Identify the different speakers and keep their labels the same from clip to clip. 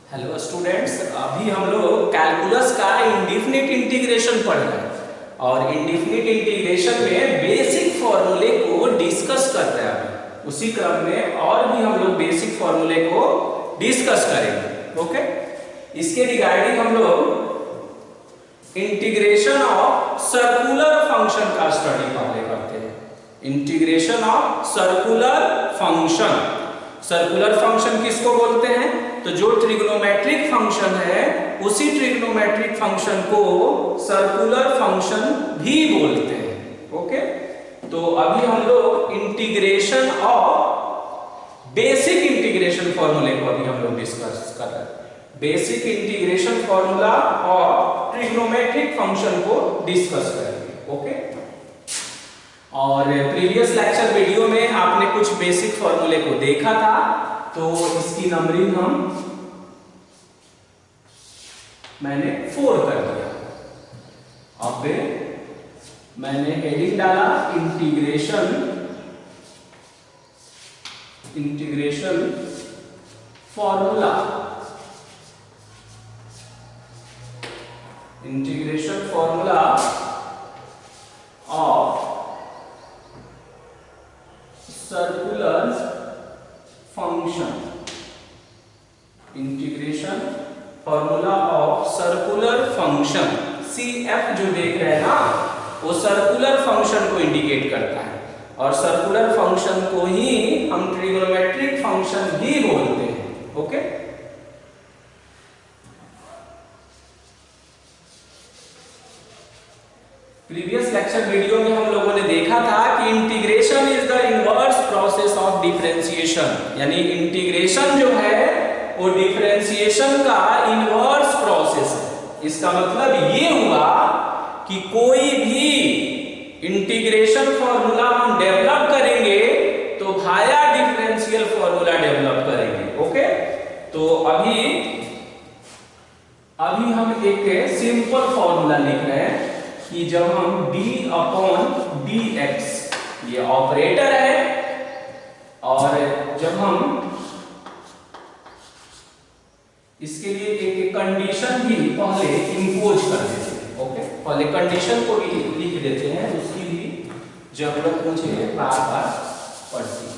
Speaker 1: Hello students, अभी हम लोग कैलकुलस का इंडिफिनिट इंटीग्रेशन पढ़ रहे हैं और इंडिफिनिट इंटीग्रेशन में बेसिक फॉर्मूले को डिस्कस कर रहे हैं। अभी उसी क्रम में और भी हम लोग बेसिक फॉर्मूले को डिस्कस करेंगे। ओके, इसके रिगार्डिंग हम लोग इंटीग्रेशन ऑफ सर्कुलर फंक्शन का स्टडी पहले करते हैं। Integration of circular function. Circular function किसको बोलते हैं? तो जो ट्रिग्नोमेट्रिक फंक्शन है उसी ट्रिग्नोमेट्रिक फंक्शन को सर्कुलर फंक्शन भी बोलते हैं। ओके, तो अभी हम लोग इंटीग्रेशन ऑफ बेसिक इंटीग्रेशन फॉर्मूले को अभी हम लोग डिस्कस कर रहे हैं। बेसिक इंटीग्रेशन फॉर्मूला और ट्रिग्नोमेट्रिक फंक्शन को डिस्कस करेंगे। ओके, और प्रीवियस लेक्चर वीडियो में आपने कुछ बेसिक फॉर्मूले को देखा था, तो इसकी नंबरिंग मैंने 4 कर दिया। अब मैंने हेडिंग डाला integration formula. Integration formula of circular function. Integration formula of circular function. CF जो देख रहे हैं ना, वो सर्कुलर फंक्शन को इंडिकेट करता है और सर्कुलर फंक्शन को ही हम ट्रिग्नोमेट्रिक फंक्शन भी बोलते हैं। ओके, प्रीवियस लेक्चर वीडियो में हम लोगों ने देखा था कि integration is the inverse process of differentiation. यानी इंटीग्रेशन जो है वो डिफरेंशिएशन का इनवर्स प्रोसेस है। इसका मतलब ये हुआ कि कोई भी इंटीग्रेशन फॉर्मूला हम डेवलप करेंगे तो भाया डिफरेंशियल फॉर्मूला डेवलप करेंगे। ओके, तो अभी हम एक सिंपल फॉर्मूला लिख रहे हैं कि जब हम d/dx, ये ऑपरेटर है, और जब हम इसके लिए एक कंडीशन भी पहले इंपोज कर देते हैं। ओके, पहले कंडीशन को भी लिख देते हैं, उसकी भी जरूरत मुझे बार बार पड़ती है।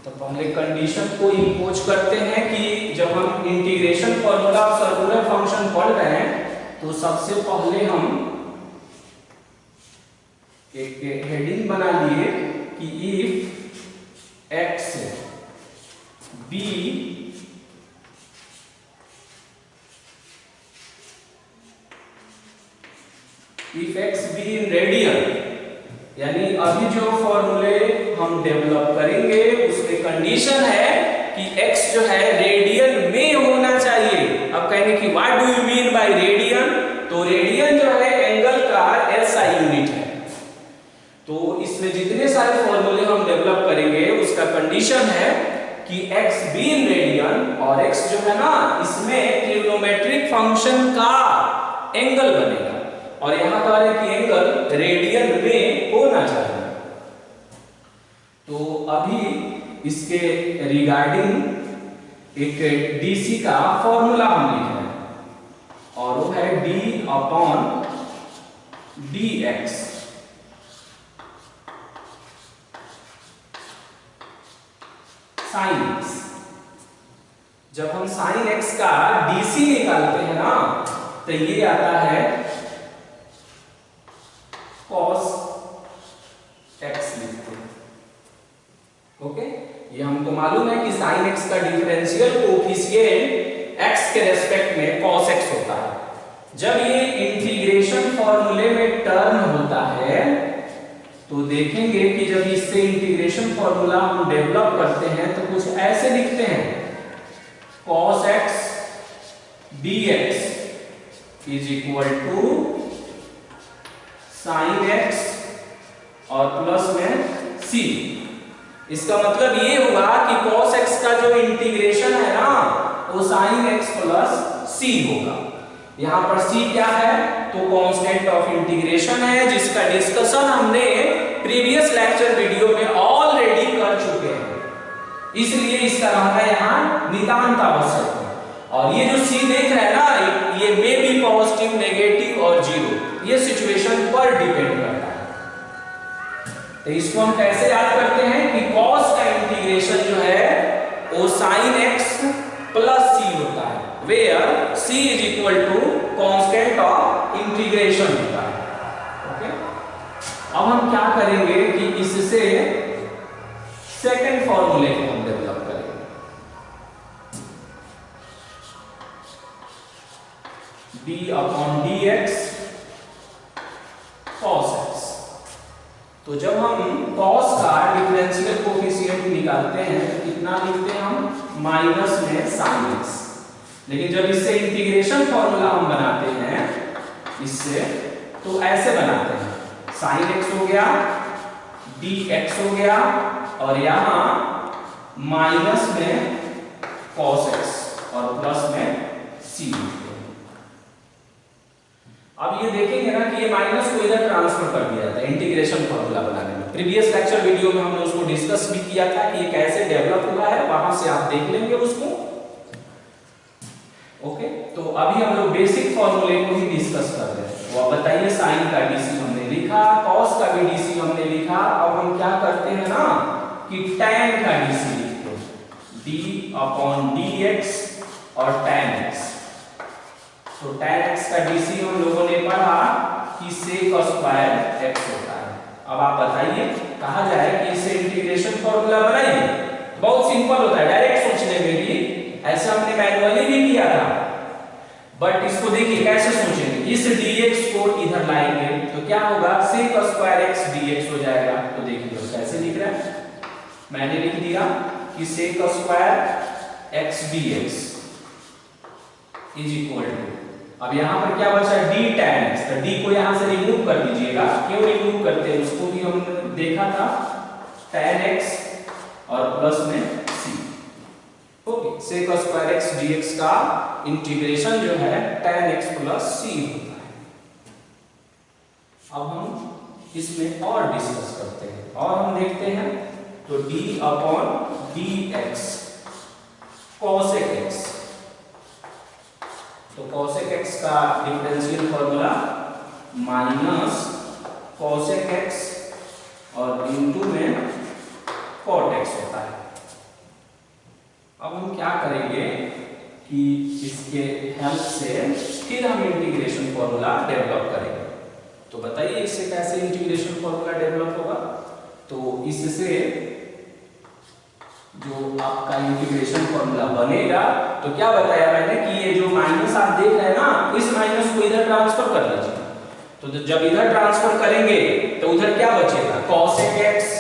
Speaker 1: तो पहले कंडीशन को इंपोज करते हैं कि जब हम integration formula of circular function पढ़ रहे हैं तो सबसे पहले हम एक हेडिंग बना लिए कि if x b in radian. यानी अभी जो फॉर्मूले हम डेवलप करेंगे उसमें कंडीशन है कि x जो है रेडियन में होना चाहिए। अब कहेंगे कि what do you mean bye radian? तो रेडियन जो है एंगल का SI यूनिट है। तो इसमें जितने सारे फॉर्मूले हम डेवलप करेंगे उसका कंडीशन है कि x बी इन रेडियन, और x जो है ना इसमें ट्रिग्नोमेट्रिक फंक्शन का एंगल बनेगा, और यहां कह रहे हैं कि एंगल रेडियन में होना चाहिए। तो अभी इसके रिगार्डिंग एक DC का फॉर्मूला हम लिख रहे हैं, और वो है d/dx। Sine x। जब हम साइन x का DC निकालते हैं ना तो ये आता है cos x लिखते हैं। ओके, ये हमको मालूम है कि साइन x का डिफरेंशियल कोएफिशिएंट x के रेस्पेक्ट में cos x होता है। जब ये इंटीग्रेशन फॉर्मूले में टर्न होता है तो देखेंगे कि जब इससे इंटीग्रेशन फॉर्मूला हम डेवलप करते हैं तो कुछ ऐसे लिखते हैं, cos x dx is equal to sin x और प्लस में c। इसका मतलब ये हुआ कि cos x का जो इंटीग्रेशन है ना वो sin x प्लस c होगा। यहां पर c क्या है? तो कांस्टेंट ऑफ इंटीग्रेशन है, जिसका डिस्कशन हमने प्रीवियस लेक्चर वीडियो में ऑलरेडी कर चुके हैं। इसलिए इसका रहना यहाँ नितांत आवश्यक है। और ये जो सी देख रहे हैं ना, ये मे बी पॉजिटिव, नेगेटिव और जीरो, ये सिचुएशन पर डिपेंड करता है। तो इसको हम कैसे याद करते हैं कि cos का इंटीग्रेशन जो है वो sin x प्लस c होता है, where c is equal to constant of integration होता है। ओके, अब हम क्या करेंगे कि इससे सेकंड फॉर्मूले को हम डेवलप करेंगे। d upon dx cos x। तो जब हम cos का डिफरेंशियल कोफिशिएंट निकालते हैं तो कितना लिखते हैं हम, माइनस में sin x। लेकिन जब इससे इंटीग्रेशन फॉर्मूला हम बनाते हैं इससे, तो ऐसे बनाते हैं, sin x हो गया, dx हो गया, और यहाँ माइनस में cos x और प्लस में c। अब ये देखेंगे ना कि ये माइनस को इधर ट्रांसफर कर दिया था इंटीग्रेशन फॉर्मूला बनाने में। प्रीवियस लेक्चर वीडियो में हमने उसको डिस्कस भी किया था कि ये कैसे डेवलप हुआ है, वहां से आप देख लेंगे उसको। ओके, तो अभी हम लोग बेसिक फॉर्मूले को ही डिस्कस कर रहे हैं। वो बताइए, साइन का डीसी हमने लिखा, कॉस का भी डीसी हमने लिखा। अब हम क्या करते हैं ना कि tan का डीसी लिखते हैं, d अपॉन dx और tan x। तो tan x का डीसी हम लोगों ने पढ़ा कि sec स्क्वायर x होता है। अब आप बताइए, कहा जाए कि इससे इंटीग्रेशन फॉर्मूला बनाइए, बहुत सिंपल होता है, डायरेक्ट सोचने में भी ऐसा हमने मैनुअली भी किया था, बट इसको देखिए कैसे सोचेंगे। इस dx को इधर लाएंगे तो क्या होगा, sec स्क्वायर x dx हो जाएगा। तो देखिए कैसे लिख रहा है, मैंने लिख दिया कि sec square x dx is equal to, अब यहां पर क्या बचा, d tan x। तो d को यहां से रिमूव कर दीजिएगा। क्यों रिमूव करते हैं उसको भी हमने देखा था, tan x और प्लस में c। Okay, sec square x dx का इंटीग्रेशन जो है tan x प्लस c होता है। अब हम इसमें और डिस्कस करते हैं और हम देखते हैं, तो d upon dx cosec x। तो cosec x का differential formula minus cosec x और इनटू में cot x होता है। अब हम क्या करेंगे कि इसके हेल्प से फिर हम इंटीग्रेशन फॉर्मूला डेवलप करेंगे। तो बताइए इससे कैसे इंटीग्रेशन फॉर्मूला डेवलप होगा। तो इससे जो आपका इंटीग्रेशन फॉर्मूला बनेगा, तो क्या बताया मैंने कि ये जो माइनस आप देख रहे हैं ना, इस माइनस को इधर ट्रांसफर कर लीजिए। तो जब इधर ट्रांसफर करेंगे तो उधर क्या बचेगा, cosec x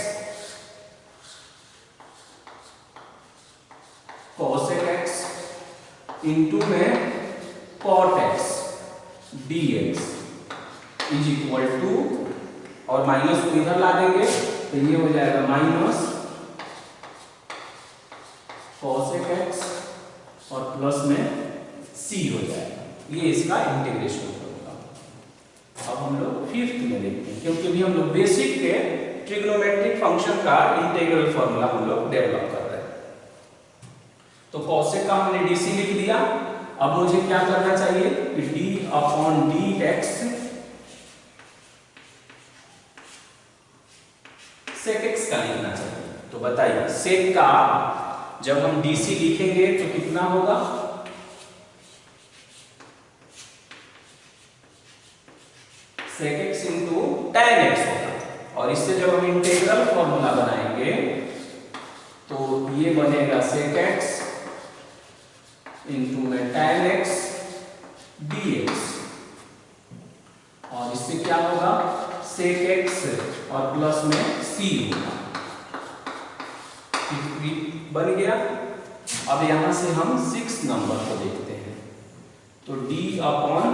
Speaker 1: इंटू में cot x dx is equal to, और माइनस को इधर ला देंगे तो ये हो जाएगा माइनस cosec x और प्लस में c हो जाएगा। ये इसका इंटीग्रेशन फॉर्मूला। अब हम लोग फिफ्थ में देखते हैं, क्योंकि अभी हम लोग बेसिक के ट्रिग्नोमेट्रिक फंक्शन का इंटीग्रल फॉर्मूला हम लोग डेवलप कर रहे हैं। तो cosec का हमने dc लिख दिया। अब मुझे क्या करना चाहिए कि d upon dx sec x का लिखना चाहिए। तो बताइए, sec का जब हम dc लिखेंगे तो कितना होगा, sec x into tan x होगा। और इससे जब हम इंटीग्रल फॉर्मूला बनाएंगे तो ये बनेगा sec x इंटू में tan x dx, और इससे क्या होगा, sec x और प्लस में c होगा। बन गया। अब यहां से हम 6 नंबर को देखते हैं। तो d अपॉन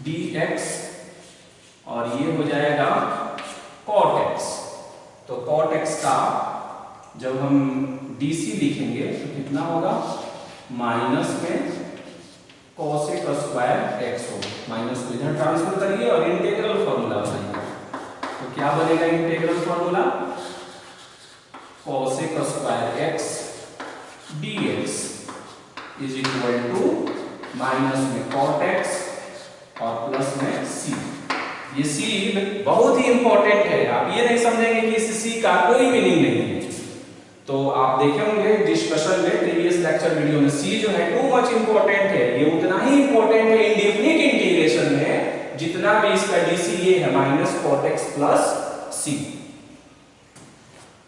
Speaker 1: dx और ये हो जाएगा cot x। तो cot x का जब हम dc लिखेंगे तो कितना होगा, माइनस में cosec स्क्वायर x होगा। माइनस को इधर ट्रांसफर करिए और इंटीग्रल फॉर्मूला बनाइए। तो क्या बनेगा integral formula, cosec square x dx is equal to minus में cot x और प्लस में c। ये c बहुत ही इंपॉर्टेंट है, आप ये नहीं समझेंगे कि इस c का कोई मीनिंग नहीं है। तो आप देखे होंगे डिस्कशन में प्रीवियस लेक्चर वीडियो में c जो है टू मच इंपॉर्टेंट है, ये उतना ही इंपॉर्टेंट है इंडेफिनिट इंटीग्रेशन में जितना भी इसका dc ये है minus cot x plus c।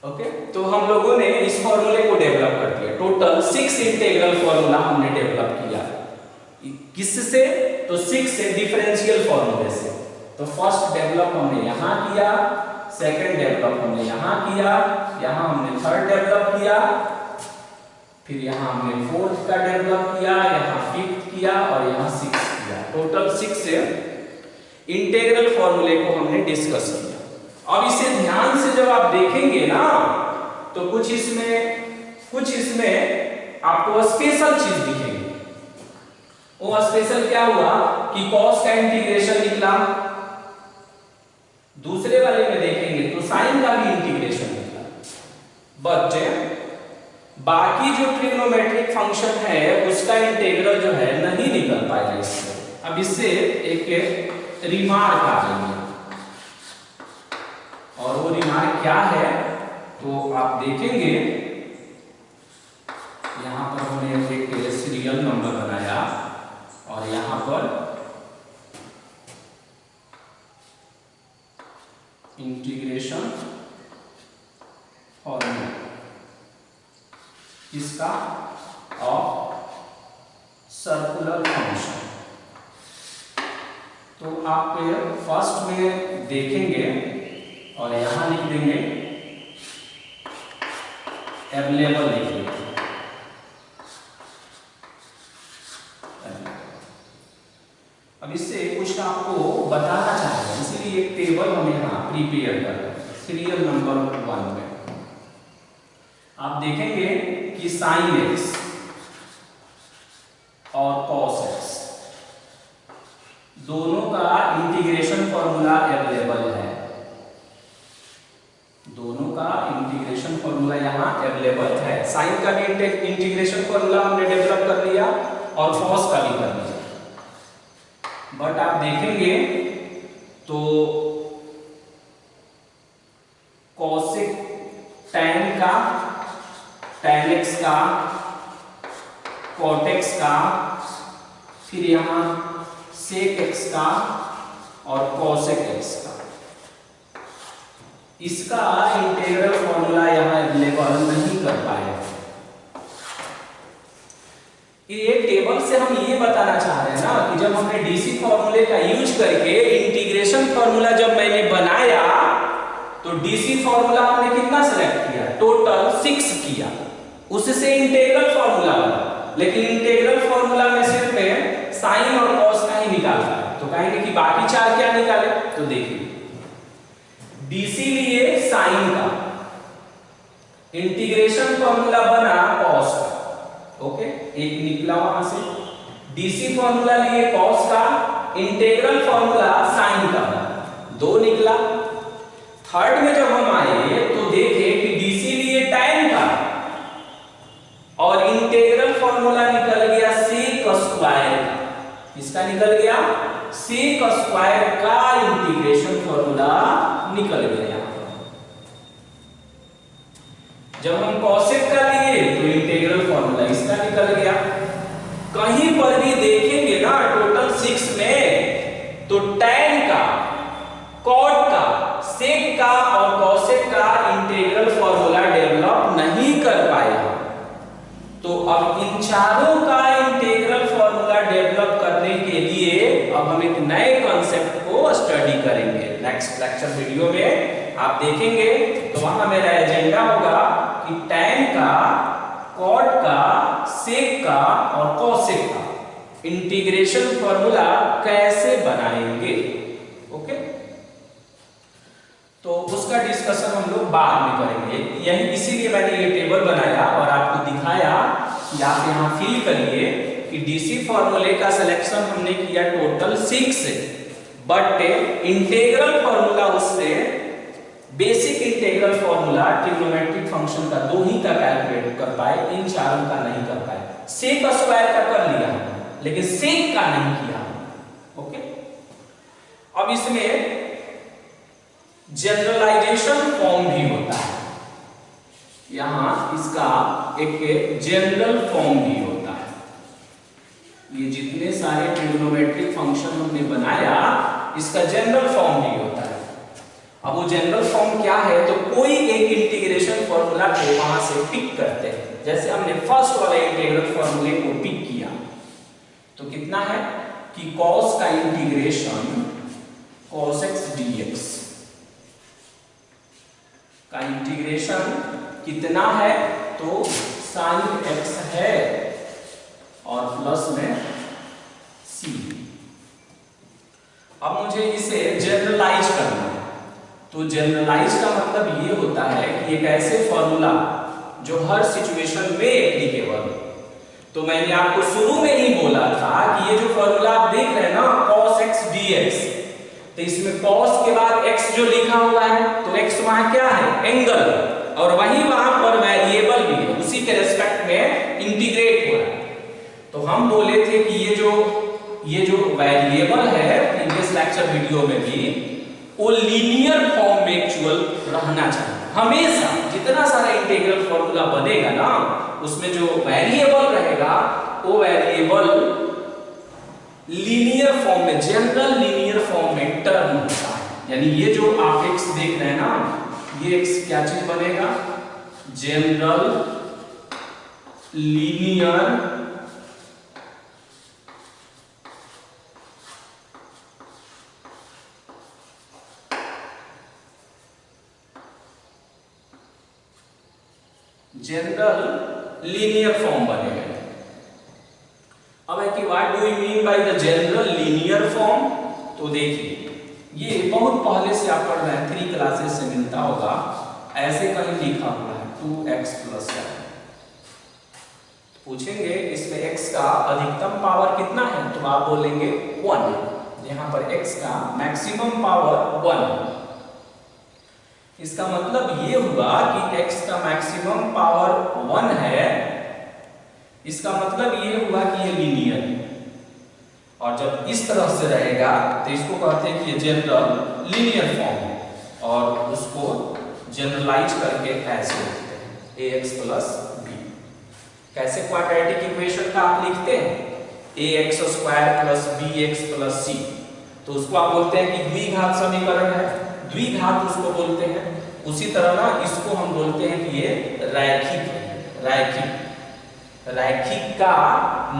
Speaker 1: Okay, तो हम लोगों ने इस फॉर्मूले को डेवलप कर दिया, टोटल 6 इंटीग्रल फॉर्मूला हमने डेवलप किया। किससे? तो 6 से डिफरेंशियल फॉर्मूले से। तो फर्स्ट डेवलप हमने यहां किया, सेकंड डेवलप हमने यहां किया, यहां हमने थर्ड डेवलप किया, फिर यहां हमने फोर्थ का डेवलप किया, यहां फिफ्थ किया और यहां सिक्स्थ किया। टोटल 6 से इंटीग्रल फॉर्मूले को हमने डिस्कस किया। अब इसे ध्यान से जब आप देखेंगे ना तो कुछ इसमें आपको स्पेशल चीज दिखेगी। वो स्पेशल क्या हुआ कि cos का इंटीग्रेशन निकला, दूसरे वाले में देखेंगे तो sin का भी इंटीग्रेशन निकला, बट बाकी जो ट्रिग्नोमेट्रिक फंक्शन है उसका इंटीग्रल जो है नहीं निकल पाएगा इससे। अब इससे एक रिमार्क आ रही है, और वो रिमार्क क्या है तो आप देखेंगे यहां पर हमने एक सीरियल नंबर बनाया और यहां पर इंटीग्रेशन फॉर्मूला इसका ऑफ सर्कुलर फंक्शन। तो आप फर्स्ट में देखेंगे और यहां लिख देंगे अवेलेबल लिख देंगे। अब इससे कुछ आपको बताना चाहेंगे, इसीलिए एक टेबल हम यहाँ प्रिपेयर कर रहे हैं। सीरियल नंबर 1 में आप देखेंगे कि sin x और cos x दोनों का इंटीग्रेशन फॉर्मूला अवेलेबल है, दोनों का इंटीग्रेशन फॉर्मूला यहाँ अवेलेबल है। sin का भी इंटीग्रेशन फॉर्मूला हमने डेवलप कर लिया और cos का भी कर लिया। बट आप देखेंगे तो cosec tan का, tan x का, cot x का, फिर यहां sec x का और cosec x का, इसका इंटीग्रल फॉर्मूला यहां अवेलेबल नहीं कर पाए। ये टेबल से हम ये बताना चाह रहे हैं ना कि जब हमने डीसी फॉर्मूले का यूज करके इंटीग्रेशन फॉर्मूला जब मैंने बनाया तो डीसी फॉर्मूला हमने कितना सेलेक्ट किया? टोटल 6 किया, उससे इंटीग्रल फॉर्मूला बना। लेकिन इंटीग्रल फॉर्मूला में सिर्फ साइन और कॉस का ही निकाला, तो कहेंगे कि बाकी 4 क्या निकाले? तो देखिए डीसी लिए साइन का, इंटीग्रेशन फॉर्मूला बना कॉस का, ओके एक निकला वहां से। डीसी फॉर्मूला लिए कॉस का, इंटीग्रल फॉर्मूला साइन का, 2 निकला। थर्ड में जब हम आए तो देखे कि डीसी लिए tan का और इंटीग्रल फॉर्मूला निकल गया sec स्क्वायर का। इसका निकल गया sec स्क्वायर का इंटीग्रेशन फॉर्मूला निकल गया। जब हम cosec का लिए तो इंटीग्रल फॉर्मूला इसका निकल गया। कहीं पर भी देखेंगे ना टोटल 6 में तो tan का, cot का, sec का और cosec का इंटीग्रल फॉर्मूला डेवलप नहीं कर पाएगा। तो अब इन चारों का इंटीग्रल फॉर्मूला डेवलप करने के लिए अब हम एक नए कॉन्सेप्ट को स्टडी करेंगे। नेक्स्ट लेक्चर वीडियो में आप देखेंगे तो वहां मेरा एजेंडा होगा कि tan का, cot का, sec का और cosec का इंटीग्रेशन फॉर्मूला कैसे बनाएंगे। ओके, तो उसका डिस्कशन हम लोग बाद में करेंगे। यही इसीलिए मैंने ये टेबल बनाया और आपको दिखाया कि आप यहाँ फिल करिए कि डीसी फॉर्मूले का सिलेक्शन हमने किया टोटल 6, बट इंटीग्रल फॉर्मूला उससे basic integral formula trigonometric function का 2 ही का कैलकुलेट कर पाए, इन चारों का नहीं कर पाए। सेक स्क्वायर का कर लिया लेकिन सेक का नहीं किया। ओके, अब इसमें जनरलाइजेशन फॉर्म भी होता है, यहां इसका एक जनरल फॉर्म भी होता है। ये जितने सारे ट्रिग्नोमेट्रिक फंक्शन हमने बनाया इसका जनरल फॉर्म भी होता है। अब वो जनरल फॉर्म क्या है, तो कोई एक इंटीग्रेशन फॉर्मूला को वहां से पिक करते हैं। जैसे हमने फर्स्ट वाला इंटीग्रल फॉर्मूले को पिक किया तो कितना है कि cos का इंटीग्रेशन cos x dx का इंटीग्रेशन कितना है, तो sin x है और प्लस में c। अब मुझे इसे जनरलाइज करना है, तो जनरलाइज का मतलब ये होता है कि एक ऐसे फॉर्मूला जो हर सिचुएशन में एप्लीकेबल हो। तो मैंने आपको शुरू में ही बोला था कि ये जो फॉर्मूला आप देख रहे हैं ना cos x dx, तो इसमें cos के बाद x जो लिखा हुआ है तो x वहां क्या है, एंगल, और वही वहां पर वेरिएबल भी है, उसी के रेस्पेक्ट में इंटीग्रेट हो रहा है। तो हम बोले थे कि ये जो वेरिएबल है प्रीवियस लेक्चर वीडियो में भी, वो लीनियर फॉर्म में एक्चुअल रहना चाहिए। हमेशा जितना सारा इंटीग्रल फॉर्मूला बनेगा ना उसमें जो वेरिएबल रहेगा वो वेरिएबल लीनियर फॉर्म में, जनरल लीनियर फॉर्म में टर्म होता है। यानी ये जो आप x देख रहे हैं ना, ये x क्या चीज बनेगा, जनरल लीनियर फॉर्म बनेगा। अब है कि what do you mean by the general linear form, तो देखिए ये बहुत पहले से आप पढ़ रहे हैं, 3 क्लासेस से मिलता होगा, ऐसे कहीं लिखा हुआ है 2x + 7। पूछेंगे इसमें x का अधिकतम पावर कितना है, तो आप बोलेंगे 1। यहां पर x का मैक्सिमम पावर 1। इसका मतलब ये हुआ कि x का मैक्सिमम पावर 1 है, इसका मतलब ये हुआ कि ये लीनियर है। और जब इस तरह से रहेगा तो इसको कहते हैं कि ये जनरल लीनियर फॉर्म है, और उसको जनरलाइज करके ऐसे लिखते हैं ax + b। कैसे क्वाड्रेटिक इक्वेशन का आप लिखते हैं, ax² + bx + c, तो उसको आप बोलते हैं कि द्विघात समीकरण है, द्विघात उसको बोलते हैं। उसी तरह ना इसको हम बोलते हैं कि ये रैखिक का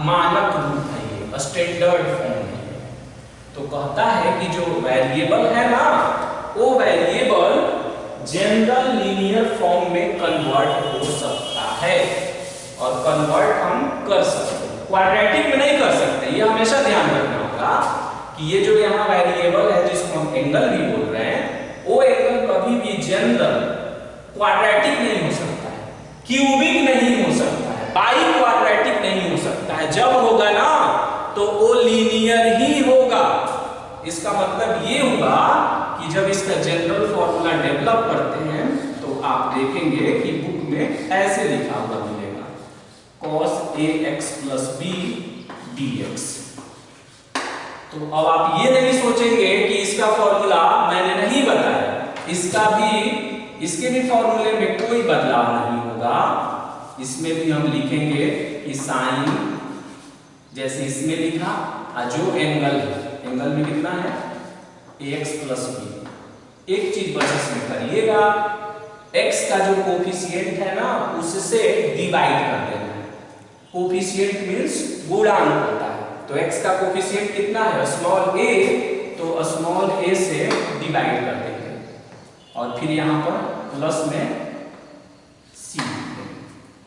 Speaker 1: मानक रूप है, ये स्टैंडर्ड फॉर्म है। तो कहता है कि जो वेरिएबल है ना वो वेरिएबल जनरल लीनियर फॉर्म में कन्वर्ट हो सकता है, और कन्वर्ट हम कर सकते हैं, क्वाड्रेटिक में नहीं कर सकते। ये हमेशा ध्यान रखना होगा कि ये जो यहाँ वेरिएबल है जिसको हम एंगल भी बोल रहे हैं, वो एंगल कभी भी जनरल क्वाड्रेटिक नहीं हो सकता है, क्यूबिक नहीं हो सकता है, बाई क्वाड्रेटिक नहीं हो सकता है। जब होगा ना तो वो लीनियर ही होगा। इसका मतलब ये हुआ कि जब इसका जनरल फॉर्मूला डेवलप करते हैं तो आप देखेंगे कि बुक में ऐसे लिखा हुआ मिलेगा cos ax + b dx। तो अब आप ये नहीं सोचेंगे कि इसका फॉर्मूला मैंने नहीं बताया, इसके भी फॉर्मूले में कोई बदलाव नहीं होगा। इसमें भी हम लिखेंगे कि साइन, जैसे इसमें लिखा, जो एंगल में कितना है ax + b। एक चीज बस इसमें करिएगा, x का जो कोफिशिएंट है ना उससे डिवाइड कर देना है। कोफिशिएंट मींस गुणांक होता है, तो x का कोफिशिएंट कितना है, स्मॉल a, तो स्मॉल a से डिवाइड कर देंगे और फिर यहां पर प्लस में c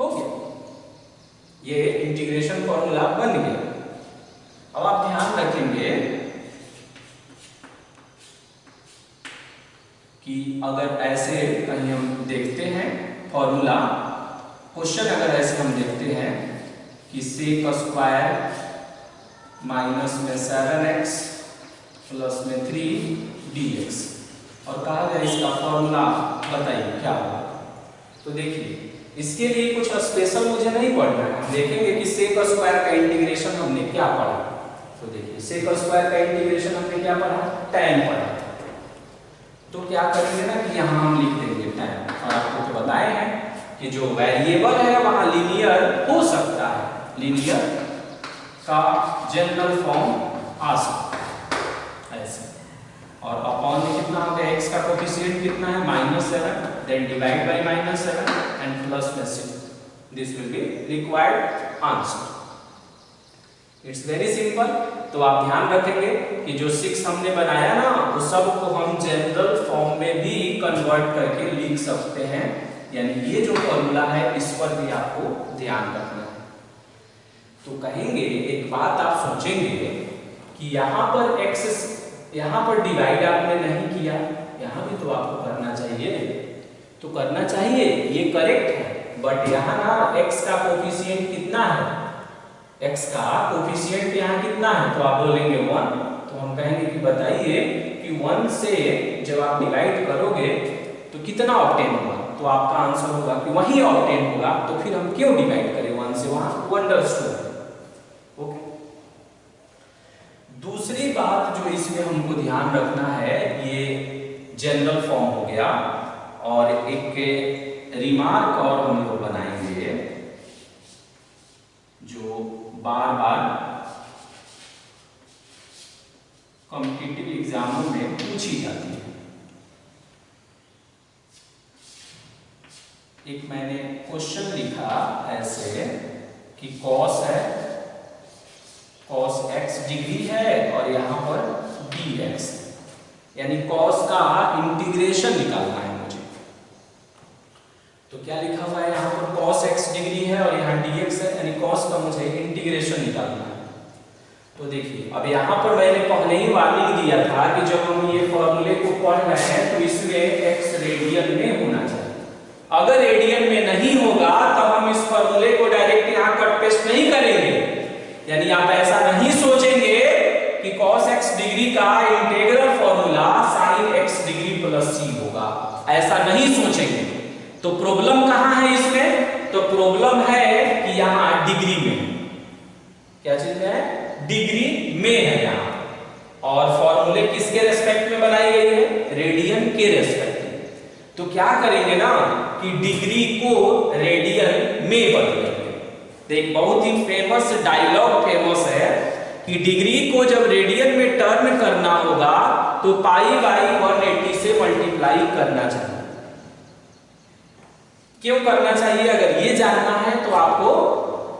Speaker 1: हो गया। ये इंटीग्रेशन फॉर्मूला बन गया। अब आप ध्यान रखेंगे कि अगर ऐसे कहीं हम देखते हैं फॉर्मूला, क्वेश्चन अगर ऐसे हम देखते हैं कि sec² -7x प्लस में 3 dx, और कहा जाए इसका फॉर्मूला बताइए क्या होगा, तो तो देखिए इसके लिए कुछ स्पेशल मुझे नहीं पढ़ना है, हम देखेंगे कि सेक स्क्वायर का इंटीग्रेशन हमने क्या पढ़ा। तो देखिए सेक स्क्वायर का इंटीग्रेशन हमने क्या पढ़ा, tan पढ़ा। तो क्या करेंगे ना कि यहाँ हम लिख देंगे tan, और आपको तो बताए हैं कि जो वेरिएबल है वहां लीनियर हो सकता है, लीनियर का जनरल फॉर्म आ सकता है ऐसे। और अपॉन में कितना हो गया, x का कोफिशिएंट कितना है -7, then divide by -7 and plus में 6। This will be required answer. It's very simple. तो आप ध्यान रखेंगे कि जो 6 हमने बनाया ना वो सब को हम जनरल फॉर्म में भी कन्वर्ट करके लिख सकते हैं, यानी ये जो फॉर्मूला है इस पर भी आपको ध्यान रखना है। तो कहेंगे एक बात आप सोचेंगे कि यहाँ पर x, यहाँ पर डिवाइड आपने नहीं किया, यहाँ भी तो आपको करना चाहिए, तो करना चाहिए, ये करेक्ट है। बट यहाँ ना x का कोफिशिएंट कितना है, x का कोफिशिएंट यहाँ कितना है, तो आप बोलेंगे 1। तो हम कहेंगे कि बताइए कि 1 से जब आप डिवाइड करोगे तो कितना ऑब्टेन होगा, तो आपका आंसर होगा कि वही ऑब्टेन होगा। तो फिर हम क्यों डिवाइड करें 1 से, वहां अंडरस्टूड। ओके। दूसरी बात जो इसमें हमको ध्यान रखना है, ये जनरल फॉर्म हो गया, और एक रिमार्क और हम लोग बनाएंगे जो बार बार कॉम्पिटिटिव एग्जामों में पूछी जाती है। एक मैंने क्वेश्चन लिखा ऐसे कि cos है, cos x डिग्री है और यहाँ पर dx, यानी cos का इंटीग्रेशन निकालना है मुझे। तो क्या लिखा हुआ है यहाँ पर, cos x डिग्री है और यहाँ dx है, यानी cos का मुझे इंटीग्रेशन निकालना है। तो देखिए अब यहाँ पर मैंने पहले ही वार्निंग दिया था कि जब हम ये फॉर्मूले को पढ़ रहे हैं तो इसमें x रेडियन में होना चाहिए। अगर रेडियन में नहीं होगा तब हम इस फॉर्मूले को डायरेक्ट यहाँ कट पेस्ट नहीं करेंगे, यानी आप ऐसा नहीं सोचेंगे कि cos x डिग्री का integral formula sin x degree plus c होगा, ऐसा नहीं सोचेंगे। तो प्रॉब्लम कहाँ है इसमें, तो प्रॉब्लम है कि यहाँ डिग्री में, क्या चीज है, डिग्री में है यहाँ, और फॉर्मूले किसके रेस्पेक्ट में बनाई गई है, रेडियन के रेस्पेक्ट में। तो क्या करेंगे ना कि डिग्री को रेडियन में बदलेंगे। तो एक बहुत ही फेमस डायलॉग फेमस है कि डिग्री को जब रेडियन में टर्न करना होगा तो पाई बाई 180 से मल्टीप्लाई करना चाहिए। क्यों करना चाहिए, अगर ये जानना है तो आपको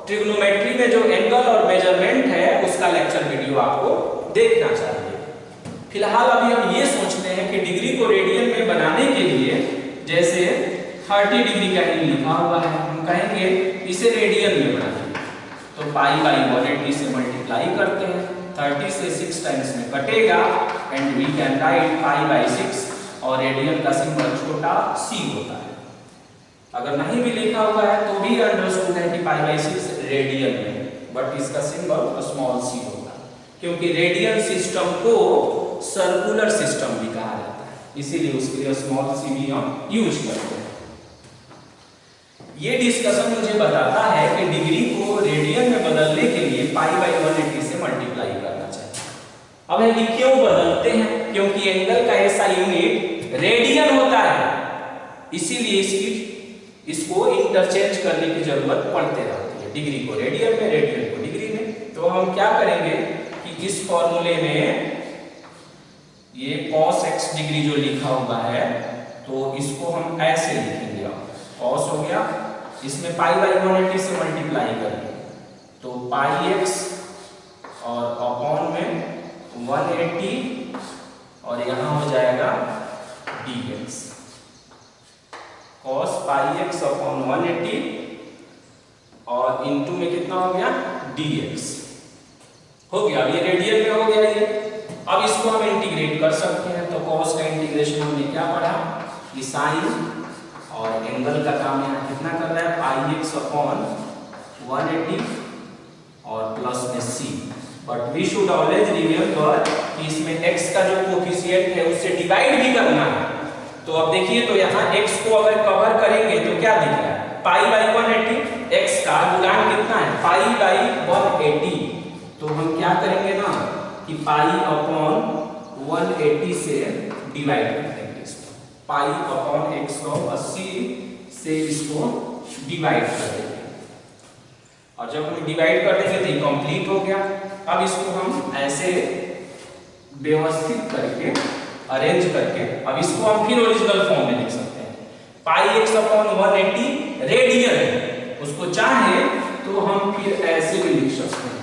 Speaker 1: ट्रिग्नोमेट्री में जो एंगल और मेजरमेंट है उसका लेक्चर वीडियो आपको देखना चाहिए। फिलहाल अभी हम ये सोचते हैं कि डिग्री को रेडियन में बनाने के लिए, जैसे 30 डिग्री का ही लिखा हुआ है, हम कहेंगे इसे रेडियन में बनाएंगे। तो पाई बाई 180 से मल्टीप्लाई करते हैं, 30 से 6 टाइम्स में कटेगा and we can write pi by 6, और रेडियन का सिंबल छोटा c होता है। अगर नहीं भी लिखा हुआ है तो भी अंडरस्टूड है कि पाई बाई 6 रेडियन में, बट इसका सिंबल स्मॉल c होता है, क्योंकि रेडियन सिस्टम को सर्कुलर सिस्टम भी कहा जाता है, इसीलिए उसके लिए स्मॉल c भी हम यूज करते हैं। ये डिस्कशन मुझे बताता है कि डिग्री को रेडियन में बदलने के लिए पाई बाई 180 से मल्टीप्लाई करना चाहिए। अब ये क्यों बदलते हैं, क्योंकि एंगल का ऐसा यूनिट रेडियन होता है, इसीलिए इसको इंटरचेंज करने की जरूरत पड़ते रहती है, डिग्री को रेडियन में, रेडियन को डिग्री में। तो हम क्या करेंगे कि इस फॉर्मूले में ये cos x डिग्री जो लिखा हुआ है तो इसको हम ऐसे लिखेंगे, cos हो गया, इसमें पाई बाई 180 से मल्टीप्लाई करेंगे तो पाई x और अपॉन में 180 और यहाँ हो जाएगा dx, cos पाई x अपॉन 180 और इनटू में कितना हो गया dx हो गया। अब ये रेडियन में हो गया ये। अब इसको हम इंटीग्रेट कर सकते हैं, तो cos का इंटीग्रेशन हमने क्या पढ़ा कि sin, और एंगल का काम यहाँ कितना कर रहा है पाई x अपॉन 180 और प्लस में c। But we should always remember कि इसमें x का जो कोफिशिएंट है उससे डिवाइड भी करना है, तो अब देखिए, तो यहाँ x को अगर कवर करेंगे तो क्या दिख रहा है, पाई बाई 180, x का गुणांक कितना है, पाई बाई 180। तो हम क्या करेंगे ना कि पाई अपॉन 180 से डिवाइड कर देंगे इसको, पाई अपॉन 180 से इसको डिवाइड कर देंगे, और जब हम डिवाइड कर देंगे तो ये कंप्लीट हो गया। अब इसको हम ऐसे व्यवस्थित करके अरेंज करके अब इसको हम फिर ओरिजिनल फॉर्म में लिख सकते हैं। पाई x अपॉन 180 रेडियन है, उसको चाहे तो हम फिर ऐसे भी लिख सकते हैं,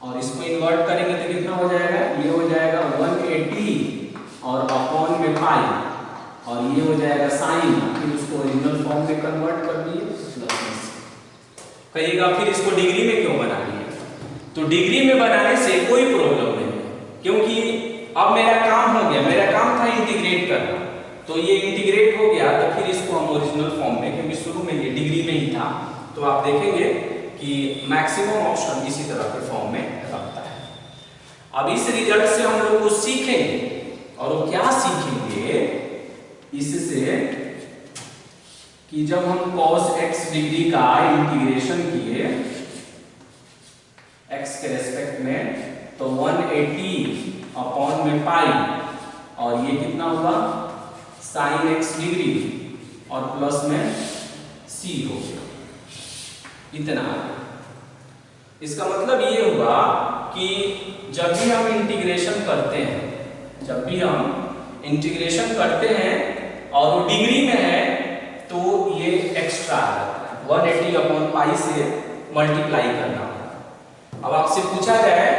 Speaker 1: और इसको इन्वर्ट करेंगे तो कितना हो जाएगा, ये हो जाएगा 180 और अपॉन में पाई, और ये हो जाएगा साइन, फिर उसको ओरिजिनल फॉर्म में कन्वर्ट कर दिए प्लस। कहिएगा फिर इसको डिग्री में क्यों बना दिए, तो डिग्री में बनाने से कोई प्रॉब्लम नहीं है, क्योंकि अब मेरा काम हो गया, मेरा काम था इंटीग्रेट करना, तो ये इंटीग्रेट हो गया, तो फिर इसको हम ओरिजिनल फॉर्म में, क्योंकि शुरू में ये डिग्री में ही था, तो आप देखेंगे कि मैक्सिमम ऑप्शन इसी तरह के फॉर्म में रखता है। अब इस रिजल्ट से हम लोग कुछ सीखेंगे, और वो क्या सीखेंगे इससे कि जब हम cos x डिग्री का इंटीग्रेशन किए x के रेस्पेक्ट में, तो 180 अपॉन में पाई, और ये कितना हुआ साइन x डिग्री, और प्लस में c हो गया, इतना। इसका मतलब ये हुआ कि जब भी हम इंटीग्रेशन करते हैं, जब भी हम इंटीग्रेशन करते हैं और वो डिग्री में है, तो ये एक्स्ट्रा आ जाता है, 180 अपॉन पाई से मल्टीप्लाई करना। अब आपसे पूछा जाए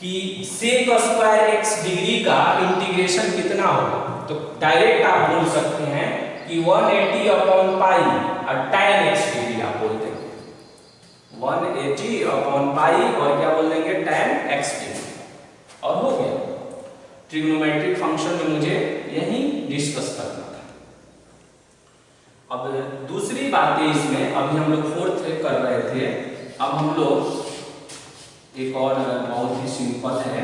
Speaker 1: कि sec स्क्वायर x डिग्री का इंटीग्रेशन कितना होगा, तो डायरेक्ट आप बोल सकते हैं कि 180 अपॉन पाई और tan x डिग्री आप बोल देंगे, 180 अपॉन पाई और क्या बोल देंगे tan x डिग्री, और हो गया। ट्रिग्नोमेट्रिक फंक्शन में मुझे यही डिस्कस करना था। अब दूसरी बातें इसमें, अभी हम लोग फोर्थ कर रहे थे, अब हम लोग एक और बहुत ही सिंपल है,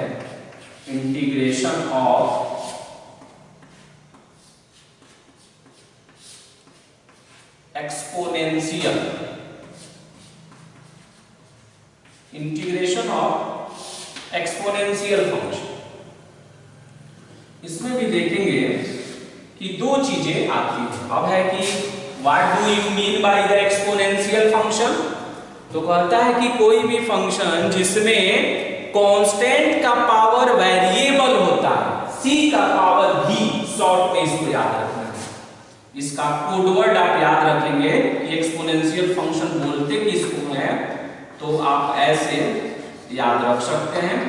Speaker 1: integration of exponential, integration of exponential function. इसमें भी देखेंगे कि दो चीजें आती हैं। अब है कि what do you mean by the exponential function, तो कहता है कि कोई भी फंक्शन जिसमें कांस्टेंट का पावर वेरिएबल होता है, c का पावर भी, शॉर्ट में इसको याद रखना है, इसका कोडवर्ड आप याद रखेंगे कि एक्सपोनेंशियल फंक्शन बोलते किसको है, तो आप ऐसे याद रख सकते हैं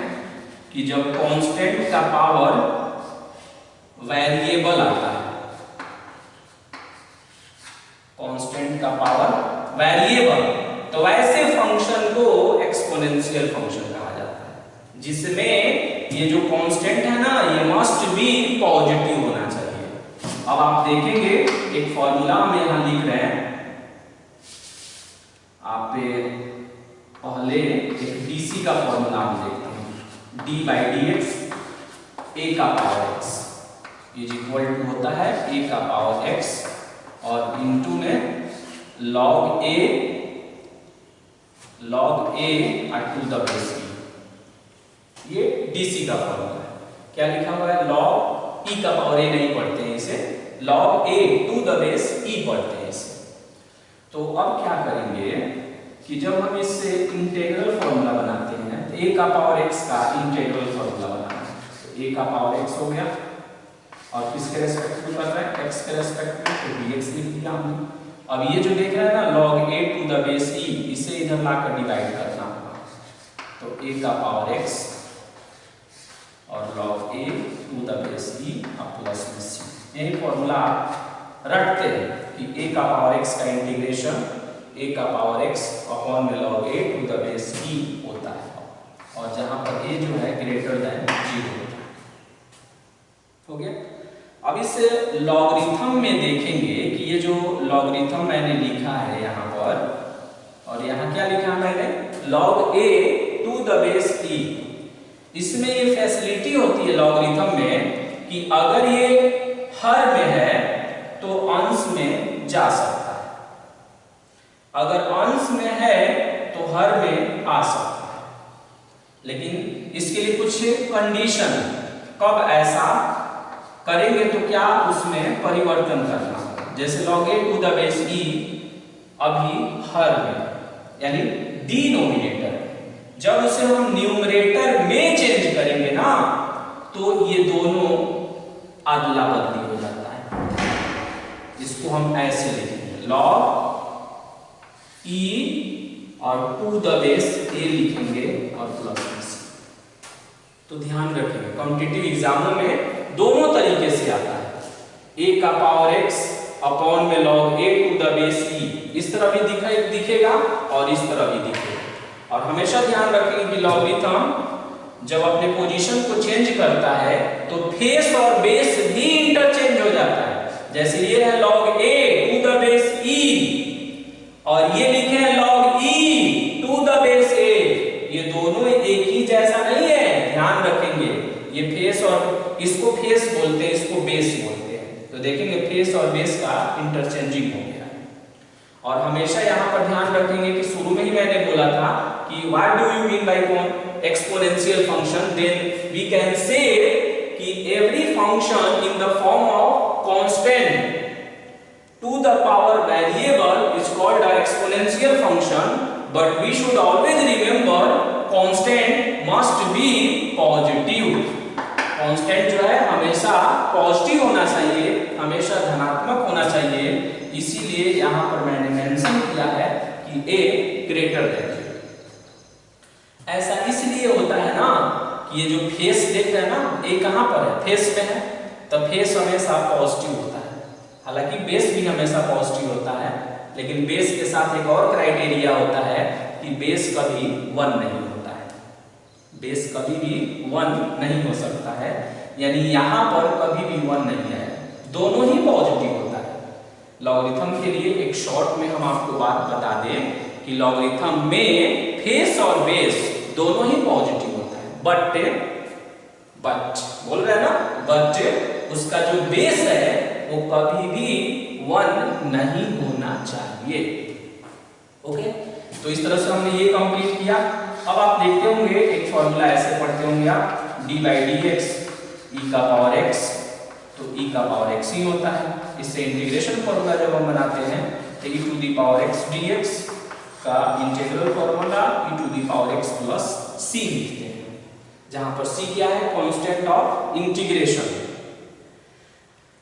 Speaker 1: कि जब कांस्टेंट का पावर वेरिएबल आता है, कांस्टेंट का पावर वेरिएबल, तो वैसे फंक्शन को एक्सपोनेंशियल फंक्शन कहा जाता है, जिसमें ये जो कांस्टेंट है ना, ये मस्ट बी पॉजिटिव होना चाहिए। अब आप देखेंगे एक फॉर्मूला में यहां लिख रहे हैं, आप पहले एक डीसी का फॉर्मूला हम देखते हैं, d by d x a का power x is equal to होता है ए का पावर एक्स और इंटू में log a to the base e, ये डीसी का फॉर्मूला है। क्या लिखा हुआ है, लॉग ई का पावर ए नहीं पढ़ते हैं इसे, log a to the base e पढ़ते हैं इसे। तो अब क्या करेंगे कि जब हम इससे इंटीग्रल फॉर्मूला बनाते हैं, तो ए का पावर एक्स का इंटीग्रल फॉर्मूला बनाना है, तो ए का पावर एक्स हो गया, और किसके रेस्पेक्ट में कर रहा है, एक्स के रेस्पेक्ट में, तो dx लिख दिया हमने। अब ये जो देख रहे हैं ना log a to the base e, इसे इधर लाकर डिवाइड करना होगा, तो a का पावर x और log a to the base e और प्लस में c, यही फॉर्मूला आप रटते हैं कि a का पावर x का इंटीग्रेशन a का पावर x अपॉन में log a to the base e होता है, और जहां पर a जो है ग्रेटर देन 0 होता है। हो गया। अब इस लॉगरिथम में देखेंगे कि ये जो लॉगरिथम मैंने लिखा है यहाँ पर, और यहाँ क्या लिखा है मैंने, log a to the base e, इसमें ये फैसिलिटी होती है लॉगरिथम में कि अगर ये हर में है तो अंश में जा सकता है, अगर अंश में है तो हर में आ सकता है, लेकिन इसके लिए कुछ कंडीशन, कब ऐसा करेंगे तो क्या उसमें परिवर्तन करना। जैसे log a to the base e अभी हर में यानी डिनोमिनेटर, जब उसे हम न्यूमरेटर में चेंज करेंगे ना तो ये दोनों अदला बदली हो जाता है। इसको हम ऐसे लिखेंगे log e और टू द बेस a लिखेंगे और प्लस। तो ध्यान रखिएगा कॉम्पिटिटिव एग्जामों में दोनों तरीके से आता है, a का पावर x अपॉन में log a to the base e, इस तरह भी दिखेगा और इस तरह भी दिखेगा। और हमेशा ध्यान रखेंगे कि लॉगरिथम जब अपने पोजीशन को चेंज करता है तो फेस और बेस भी इंटरचेंज हो जाता है। जैसे ये है log a to the base e और ये लिखे हैं log e to the base a, ये दोनों एक ही जैसा नहीं है, ध्यान रखेंगे। ये फेस और इसको फेस बोलते हैं, इसको बेस बोलते हैं। तो देखेंगे फेस और बेस का इंटरचेंजिंग हो गया है। और हमेशा यहाँ पर ध्यान रखेंगे कि शुरू में ही मैंने बोला था कि what do you mean by exponential function, then we can say कि every function in the form of constant to the power variable is called a exponential function, but we should always remember constant must be positive. Constant जो है हमेशा positive होना चाहिए, हमेशा धनात्मक होना चाहिए। इसीलिए यहाँ पर मैंने मेंशन किया है कि a ग्रेटर देन। ऐसा इसलिए होता है ना कि ये जो फेस देख रहे हैं ना, a कहाँ पर है, फेस में है, तो फेस हमेशा पॉजिटिव होता है। हालांकि बेस भी हमेशा पॉजिटिव होता है, लेकिन बेस के साथ एक और क्राइटेरिया होता है कि बेस कभी 1 नहीं होता है, बेस कभी भी 1 नहीं हो सकता है, यानी यहाँ पर कभी भी 1 नहीं है, दोनों ही पॉजिटिव होता है। लॉगरिथम के लिए एक शॉर्ट में हम आपको बात बता दें कि लॉगरिथम में फेस और बेस दोनों ही पॉजिटिव होता है, बट बोल रहे हैं ना, बट उसका जो बेस है वो कभी भी 1 नहीं होना चाहिए। ओके, तो इस तरह से हमने ये कंप्लीट किया। अब आप देखते होंगे एक फॉर्मूला ऐसे पढ़ते होंगे आप, डी बाई डी एक्स ई का पावर एक्स, तो ई का पावर एक्स ही होता है। इससे इंटीग्रेशन फॉर्मूला जब हम बनाते हैं तो e to the power x d x का integral formula e to the power x plus c लिखते हैं, जहां पर सी क्या है, कांस्टेंट ऑफ इंटीग्रेशन।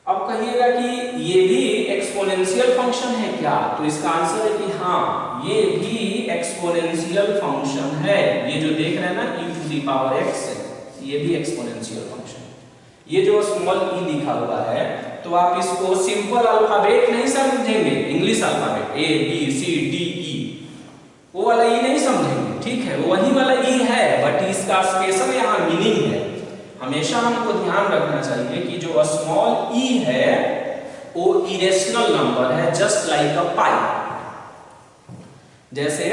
Speaker 1: अब कहिएगा कि ये भी एक्सपोनेंशियल फंक्शन है क्या, तो इसका आंसर है कि हाँ, ये भी एक्सपोनेंशियल फंक्शन है। ये जो देख रहे हैं ना e to the power x, ये भी एक्सपोनेंशियल फंक्शन। ये जो स्मॉल e लिखा हुआ है तो आप इसको सिंपल अल्फाबेट नहीं समझेंगे, English alphabet a b c d e, वो वाला e नहीं समझेंगे, ठीक है, वही वाला e है, बट इसका स्पेशल यहाँ मीनिंग है। हमेशा हमको ध्यान रखना चाहिए कि जो स्मॉल e है वो इरेशनल नंबर है, जस्ट लाइक अ पाई। जैसे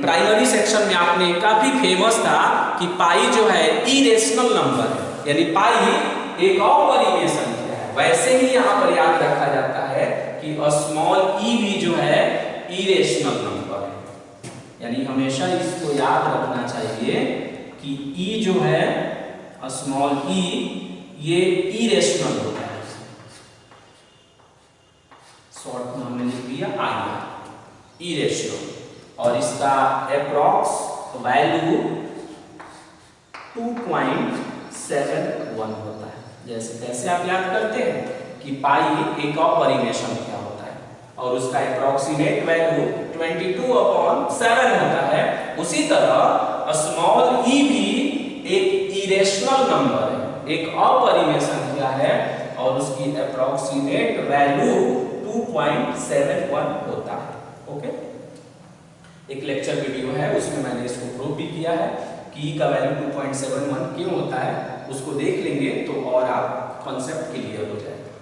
Speaker 1: प्राइमरी सेक्शन में आपने काफी फेमस था कि पाई जो है इरेशनल नंबर है, यानी पाई एक और परिमेय संख्या है। वैसे ही यहाँ पर याद रखा जाता है कि स्मॉल e भी जो है इरेशनल नंबर है, यानी हमेशा इसको याद रखना चाहिए कि e जो है स्मॉल e ये इरेशनल होता है। शॉर्ट में हमने लिख दिया आई, इरेशनल, और इसका अप्रॉक्स वैल्यू 2.71 होता है। जैसे कैसे आप याद करते हैं कि पाई एक और परिमेय संख्या होता है और उसका अप्रॉक्सीमेट वैल्यू 22/7 होता है, उसी तरह स्मॉल e भी एक इरेशनल नंबर है, एक अपरिमेय संख्या है और उसकी अप्रॉक्सीमेट वैल्यू 2.71 होता है। ओके, एक लेक्चर वीडियो है उसमें मैंने इसको प्रूव भी किया है कि e का वैल्यू 2.71 क्यों होता है, उसको देख लेंगे तो और आप कॉन्सेप्ट क्लियर हो जाएगा।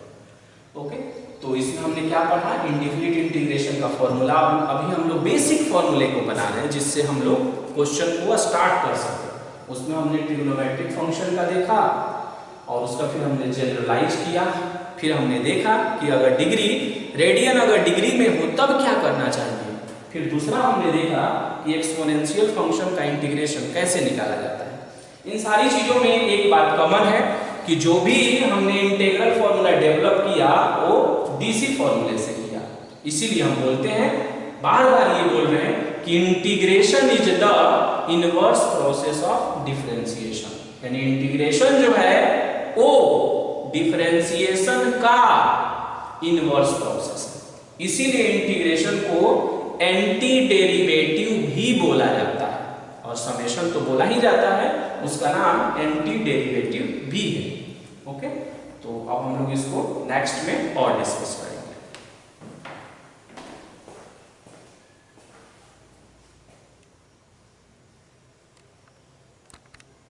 Speaker 1: ओके, तो इसमें हमने क्या पढ़ा, इंडेफिनिट इंटीग्रेशन का फॉर्मूला। अभी हम लोग बेसिक फॉर्मूले को बना रहे हैं जिससे हम लोग क्वेश्चन को स्टार्ट कर सकते हैं। उसमें हमने ट्रिग्नोमेट्रिक फंक्शन का देखा और उसका फिर हमने जनरलाइज किया। फिर हमने देखा कि अगर डिग्री रेडियन अगर डिग्री में हो तब क्या करना चाहिए। फिर दूसरा हमने देखा कि एक्सपोनेंशियल फंक्शन का इंटीग्रेशन कैसे निकाला जाता है। इन सारी चीजों में एक बात कॉमन है कि जो भी हमने इंटीग्रल फॉर्मूला डेवलप किया वो डीसी फॉर्मूले से किया। इसीलिए हम बोलते हैं, बार बार ये बोल रहे हैं कि integration is the inverse process of differentiation, यानी इंटीग्रेशन जो है वो डिफरेंशिएशन का इनवर्स प्रोसेस है। इसीलिए इंटीग्रेशन को एंटी डेरिवेटिव भी बोला जाता है, और समेशन तो बोला ही जाता है, उसका नाम एंटी डेरिवेटिव भी है। ओके, तो अब हम लोग इसको नेक्स्ट में और डिस्कस करेंगे।